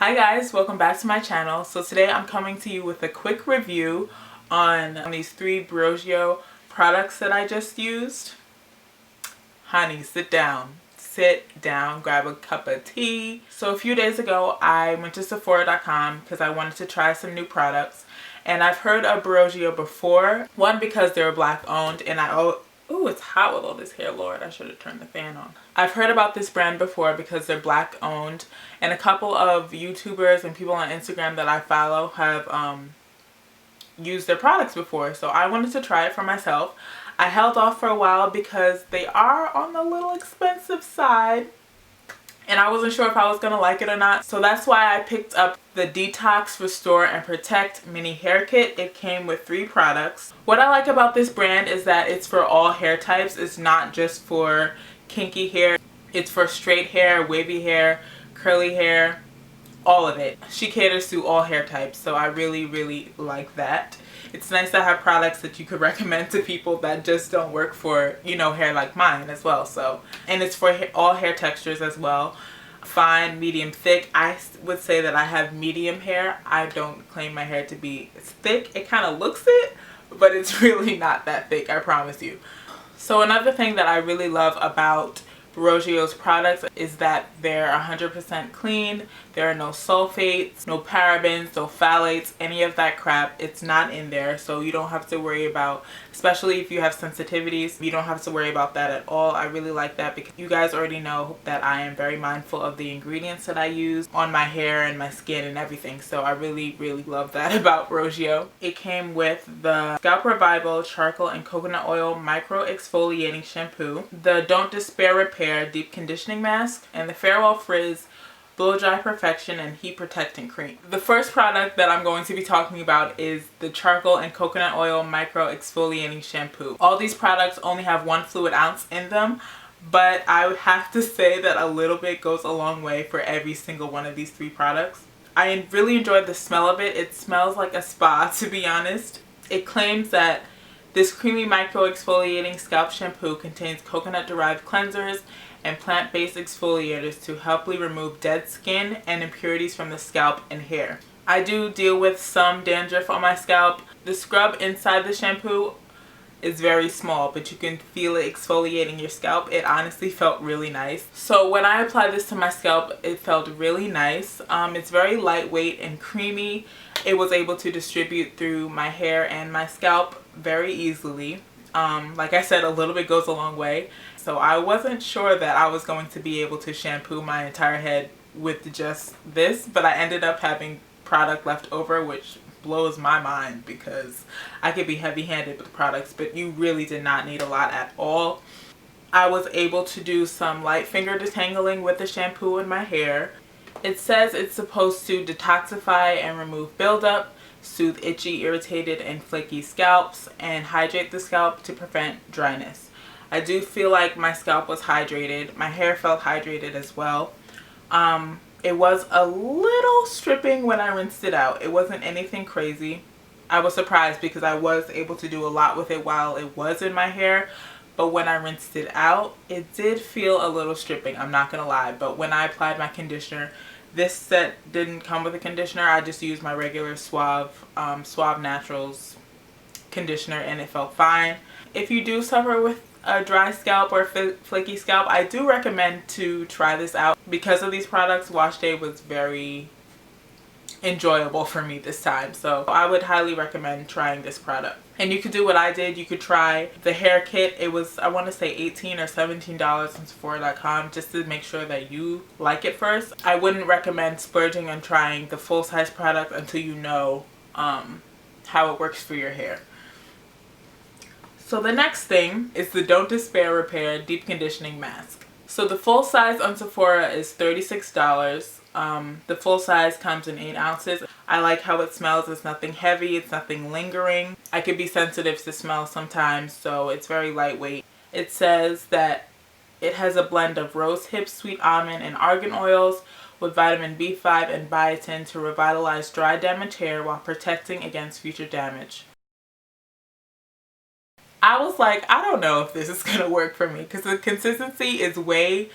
Hi guys, welcome back to my channel. So today I'm coming to you with a quick review on these 3 Briogeo products that I just used. Honey, sit down, grab a cup of tea. So a few days ago I went to Sephora.com because I wanted to try some new products, and I've heard of Briogeo before. One, because they're black owned, and ooh, it's hot with all this hair, Lord. I should have turned the fan on. I've heard about this brand before because they're black owned, and a couple of YouTubers and people on Instagram that I follow have used their products before. So I wanted to try it for myself. I held off for a while because they are on the little expensive side, and I wasn't sure if I was going to like it or not. So that's why I picked up the Detox, Restore, and Protect Mini Hair Kit. It came with 3 products. What I like about this brand is that it's for all hair types. It's not just for kinky hair. It's for straight hair, wavy hair, curly hair, all of it. She caters to all hair types, so I really like that. It's nice to have products that you could recommend to people that just don't work for, you know, hair like mine as well. So, and it's for all hair textures as well. Fine, medium, thick. I would say that I have medium hair. I don't claim my hair to be thick. It kind of looks it, but it's really not that thick, I promise you. So another thing that I really love about Briogeo's products is that they're 100% clean. There are no sulfates, no parabens, no phthalates, any of that crap. It's not in there, so you don't have to worry about, especially if you have sensitivities, you don't have to worry about that at all. I really like that because you guys already know that I am very mindful of the ingredients that I use on my hair and my skin and everything, so I really love that about Briogeo. It came with the Scalp Revival Charcoal and Coconut Oil Micro-exfoliating Shampoo, the Don't Despair Repair Deep Conditioning Mask, and the Farewell Frizz Blow Dry Perfection and Heat Protectant Cream. The first product that I'm going to be talking about is the Charcoal and Coconut Oil Micro-exfoliating Shampoo. All these products only have 1 fluid ounce in them, but I would have to say that a little bit goes a long way for every single one of these 3 products. I really enjoyed the smell of it. It smells like a spa, to be honest. It claims that this creamy micro-exfoliating scalp shampoo contains coconut-derived cleansers and plant-based exfoliators to helpfully remove dead skin and impurities from the scalp and hair. I do deal with some dandruff on my scalp. The scrub inside the shampoo is very small, but you can feel it exfoliating your scalp. It honestly felt really nice. So when I applied this to my scalp, it felt really nice. It's very lightweight and creamy. It was able to distribute through my hair and my scalp very easily. Like I said, a little bit goes a long way. So I wasn't sure that I was going to be able to shampoo my entire head with just this, but I ended up having product left over, which blows my mind because I could be heavy-handed with products, but you really did not need a lot at all. I was able to do some light finger detangling with the shampoo in my hair. It says it's supposed to detoxify and remove buildup, soothe itchy, irritated, and flaky scalps, and hydrate the scalp to prevent dryness. I do feel like my scalp was hydrated. My hair felt hydrated as well. It was a little stripping when I rinsed it out. It wasn't anything crazy. I was surprised because I was able to do a lot with it while it was in my hair. But when I rinsed it out, it did feel a little stripping. I'm not going to lie. But when I applied my conditioner, this set didn't come with a conditioner. I just used my regular Suave Naturals conditioner, and it felt fine. If you do suffer with a dry scalp or flaky scalp, I do recommend to try this out. Because of these products, wash day was very enjoyable for me this time, so I would highly recommend trying this product. And you could do what I did. You could try the hair kit. It was, I want to say, $18 or $17 on Sephora.com, just to make sure that you like it first. I wouldn't recommend splurging on trying the full-size product until you know how it works for your hair. So the next thing is the Don't Despair Repair Deep Conditioning Mask. So the full size on Sephora is $36. The full size comes in 8 ounces. I like how it smells. It's nothing heavy. It's nothing lingering. I could be sensitive to smell sometimes, so it's very lightweight. It says that it has a blend of rose hip, sweet almond, and argan oils with vitamin B5 and biotin to revitalize dry, damaged hair while protecting against future damage. I was like, I don't know if this is going to work for me because the consistency is way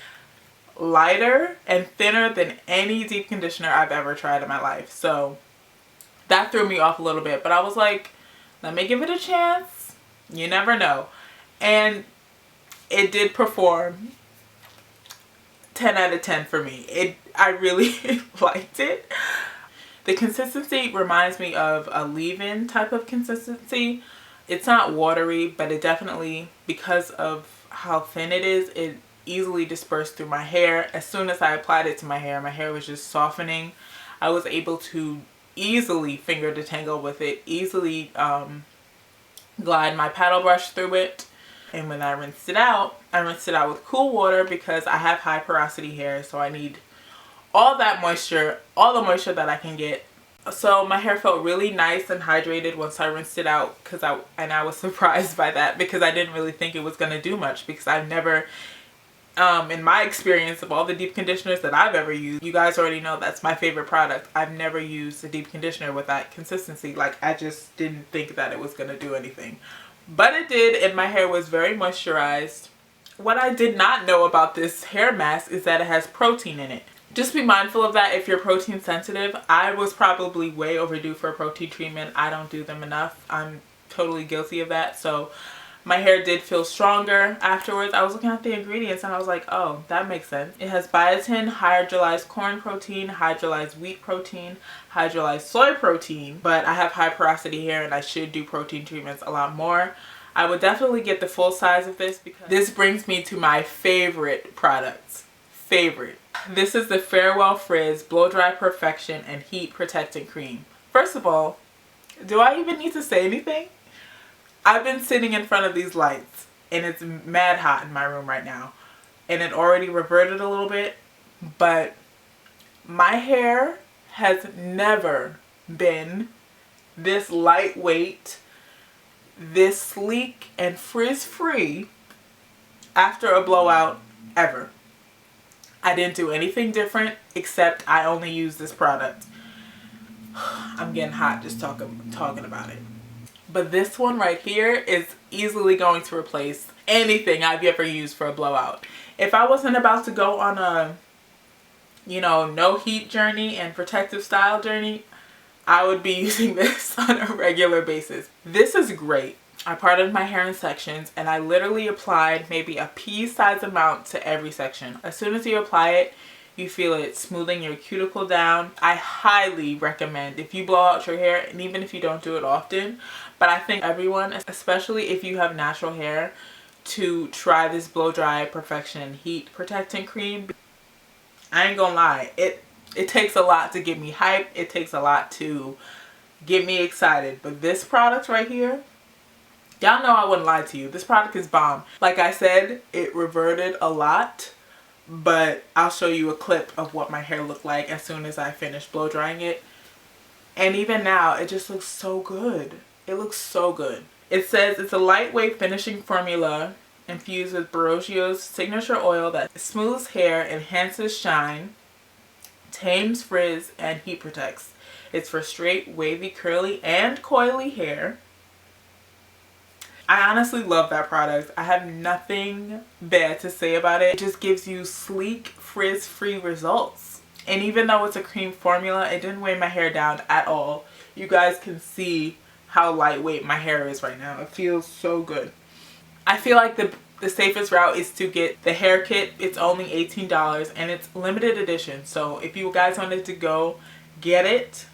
lighter and thinner than any deep conditioner I've ever tried in my life. So that threw me off a little bit, but I was like, let me give it a chance. You never know. And it did perform 10 out of 10 for me. I really liked it. The consistency reminds me of a leave-in type of consistency. It's not watery, but it definitely, because of how thin it is, it easily dispersed through my hair. As soon as I applied it to my hair was just softening. I was able to easily finger detangle with it, easily glide my paddle brush through it. And when I rinsed it out with cool water because I have high porosity hair, so I need all that moisture, all the moisture that I can get. So my hair felt really nice and hydrated once I rinsed it out, I was surprised by that because I didn't really think it was going to do much, because I've never, in my experience of all the deep conditioners that I've ever used, you guys already know that's my favorite product. I've never used a deep conditioner with that consistency. Like, I just didn't think that it was going to do anything. But it did, and my hair was very moisturized. What I did not know about this hair mask is that it has protein in it. Just be mindful of that if you're protein sensitive. I was probably way overdue for a protein treatment. I don't do them enough. I'm totally guilty of that. So my hair did feel stronger afterwards. I was looking at the ingredients and I was like, oh, that makes sense. It has biotin, hydrolyzed corn protein, hydrolyzed wheat protein, hydrolyzed soy protein. But I have high porosity hair and I should do protein treatments a lot more. I would definitely get the full size of this, because this brings me to my favorite products. This is the Farewell Frizz Blow Dry Perfection and Heat Protectant Cream. First of all, do I even need to say anything? I've been sitting in front of these lights and it's mad hot in my room right now, and it already reverted a little bit, but my hair has never been this lightweight, this sleek and frizz free after a blowout ever. I didn't do anything different except I only use this product. I'm getting hot just talking about it. But this one right here is easily going to replace anything I've ever used for a blowout. If I wasn't about to go on a, no heat journey and protective style journey, I would be using this on a regular basis. This is great. I parted my hair in sections and I literally applied maybe a pea-sized amount to every section. As soon as you apply it, you feel it smoothing your cuticle down. I highly recommend, if you blow out your hair, and even if you don't do it often, but I think everyone, especially if you have natural hair, to try this Blow Dry Perfection Heat Protectant Cream. I ain't gonna lie, it takes a lot to get me hyped. It takes a lot to get me excited. But this product right here, y'all know I wouldn't lie to you. This product is bomb. Like I said, it reverted a lot, but I'll show you a clip of what my hair looked like as soon as I finished blow drying it. And even now, it just looks so good. It looks so good. It says it's a lightweight finishing formula infused with Briogeo's signature oil that smooths hair, enhances shine, tames frizz, and heat protects. It's for straight, wavy, curly, and coily hair. I honestly love that product. I have nothing bad to say about it. It just gives you sleek, frizz-free results. And even though it's a cream formula, it didn't weigh my hair down at all. You guys can see how lightweight my hair is right now. It feels so good. I feel like the safest route is to get the hair kit. It's only $18 and it's limited edition. So if you guys wanted to go get it,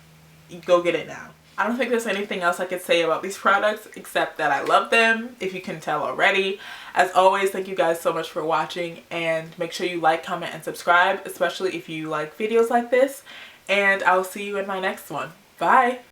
go get it now. I don't think there's anything else I could say about these products except that I love them, if you can tell already. As always, thank you guys so much for watching, and make sure you like, comment, and subscribe, especially if you like videos like this. And I'll see you in my next one. Bye!